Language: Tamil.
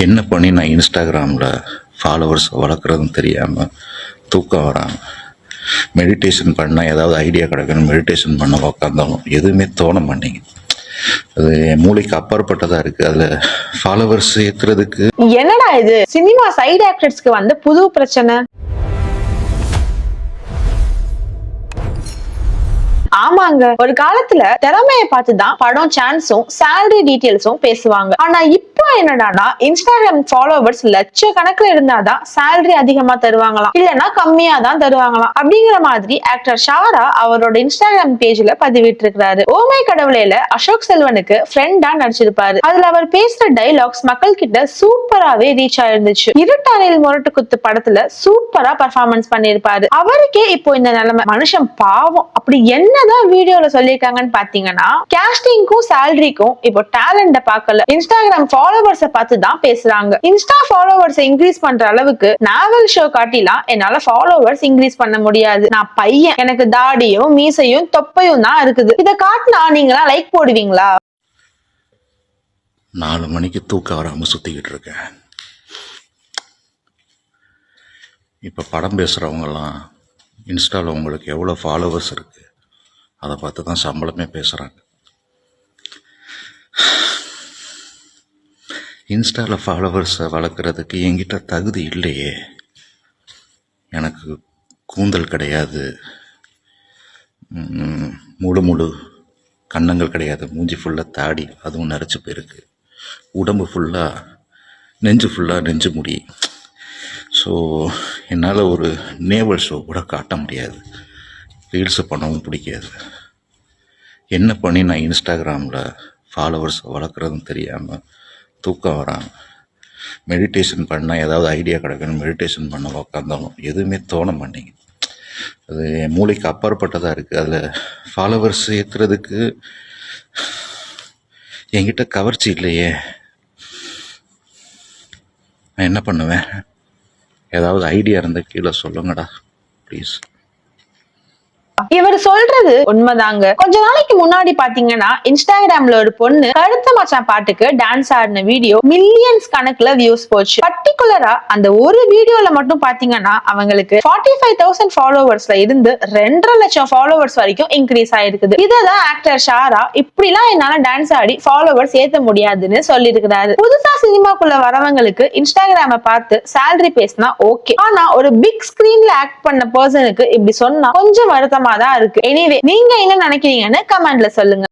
என்ன பண்ணி நான் இன்ஸ்டாகிராமில் ஃபாலோவர்ஸ் வளர்க்குறதுன்னு தெரியாமல் தூக்கம் வராமல் மெடிடேஷன் பண்ணால் ஏதாவது ஐடியா கிடைக்கணும், மெடிடேஷன் பண்ண உக்காந்தாலும் எதுவுமே தோண மாட்டேங்குது. அது என் மூளைக்கு அப்பாற்பட்டதாக இருக்குது. அதில் ஃபாலோவர்ஸ் ஏற்றுறதுக்கு என்னடா இது சினிமா சைடு ஆக்டர்ஸ்க்கு வந்து புது பிரச்சனை? ஆமாங்க, ஒரு காலத்துல திறமையை பார்த்துதான் படம் சான்ஸும் சேலரி டீடைல்ஸும் பேசுவாங்க. ஆனா இப்போ என்னடானா இன்ஸ்டாகிராம் ஃபாலோவர்ஸ் லட்சக்கணக்கில் இருந்தாதான் சேலரி அதிகமா தருவாங்களாம், இல்லன்னா கம்மியா தான் தருவாங்களாம். அப்படிங்கிற மாதிரி ஆக்டர் ஷாரா அவரோட இன்ஸ்டாகிராம் பேஜ்ல பதிவிட்டு இருக்கிறாரு. ஓமை கடவுளையில அசோக் செல்வனுக்கு ஃப்ரெண்டா நடிச்சிருப்பாரு. அதுல அவர் பேசுற டைலாக்ஸ் மக்கள் கிட்ட சூப்பராவே ரீச் ஆயிருந்துச்சு. இருட்டானில் முரட்டு குத்து படத்துல சூப்பரா பர்ஃபார்மன்ஸ் பண்ணிருப்பாரு. அவருக்கே இப்போ இந்த நிலைமை. மனுஷன் பாவம். அப்படி என்னதான் வீடியோல சொல்லிருக்காங்கன்னு பாத்தீங்கன்னா, கேஸ்டிங்க்கும் சேலரிக்கும் இப்போ டேலண்ட பார்க்கல, இன்ஸ்டாகிராம் ஃபாலோவர்ஸ பார்த்து தான் பேசுறாங்க. இன்ஸ்டா ஃபாலோவர்ஸ் இன்க்ரீஸ் பண்ற அளவுக்கு நாவல் ஷோ காட்டிலாம் என்னால ஃபாலோவர்ஸ் இன்க்ரீஸ் பண்ண முடியாது. நான் பையன், எனக்கு தாடியும் மீசையும் தொப்பையும் தான் இருக்குது. இத காட்டினா நீங்களா லைக் போடுவீங்களா? 4 மணிக்கு தூக்கம் வராமல் சுற்றிக்கிட்டு இருக்கேன். இப்போ படம் பேசுகிறவங்கெல்லாம் இன்ஸ்டாவில் உங்களுக்கு எவ்வளோ ஃபாலோவர்ஸ் இருக்குது அதை பார்த்து தான் சம்பளமே பேசுகிறாங்க. இன்ஸ்டாவில் ஃபாலோவர்ஸை வளர்க்குறதுக்கு என்கிட்ட தகுதி இல்லையே. எனக்கு கூந்தல் கிடையாது, முழு கன்னங்கள் கிடையாது, மூஞ்சி ஃபுல்லாக தாடி அதுவும் நரைச்சி போயிருக்கு, உடம்பு ஃபுல்லாக நெஞ்சு முடி. ஸோ என்னால் ஒரு நேவல் ஷோ கூட காட்ட முடியாது, ரீல்ஸு பண்ணவும் பிடிக்காது. என்ன பண்ணி நான் இன்ஸ்டாகிராமில் ஃபாலோவர்ஸ் வளர்க்குறதுன்னு தெரியாமல் தூக்கம் வராமல் மெடிடேஷன் பண்ணால் ஏதாவது ஐடியா கிடைக்கணும், மெடிடேஷன் பண்ண உக்காந்தாலும் எதுவுமே தோண மாட்டேங்குது. அது என் மூளைக்கு அப்பாற்பட்டதாக இருக்குது. அதில் ஃபாலோவர்ஸ் ஏற்றுறதுக்கு என்கிட்ட கவர்ச்சி இல்லையே. நான் என்ன பண்ணுவேன்? ஏதாவது ஐடியா இருந்தால் கீழே சொல்லுங்கடா ப்ளீஸ். இவர் சொல்றது உண்மைதாங்க. கொஞ்ச நாளைக்கு முன்னாடி பாத்தீங்கன்னா இன்ஸ்டாகிராம்ல ஒரு பொண்ணு கருத்த மச்சான் பாட்டுக்கு டான்ஸ் ஆடின வீடியோ மில்லியன்ஸ் கணக்குல வியூஸ் போச்சு. பர்டிகுலரா அந்த ஒரு வீடியோல மட்டும் பாத்தீங்கன்னா அவங்களுக்கு 45,000 ஃபாலோவர்ஸ்ல இருந்து 2.5 லட்சம் ஃபாலோவர்ஸ் வரைக்கும் இன்க்ரீஸ் ஆயிருக்குது. இததான் ஆக்டர் ஷாரா இப்படிலாம் என்னால டான்ஸ் ஆடி ஃபாலோவர்ஸ் ஏத்த முடியாதுன்னு சொல்லி இருக்கிறாரு. புதுசா சினிமாக்குள்ள வரவங்களுக்கு இன்ஸ்டாகிராம பார்த்து சேலரி பேசினா ஓகே, ஆனா ஒரு பிக் ஸ்கிரீன்ல ஆக்ட் பண்ண பர்சனுக்கு இப்படி சொன்னா கொஞ்சம் வருத்தமா தான் இருக்கு. எனிவே, நீங்க என்ன நினைக்கிறீங்கன்னு கமெண்ட்ல சொல்லுங்க.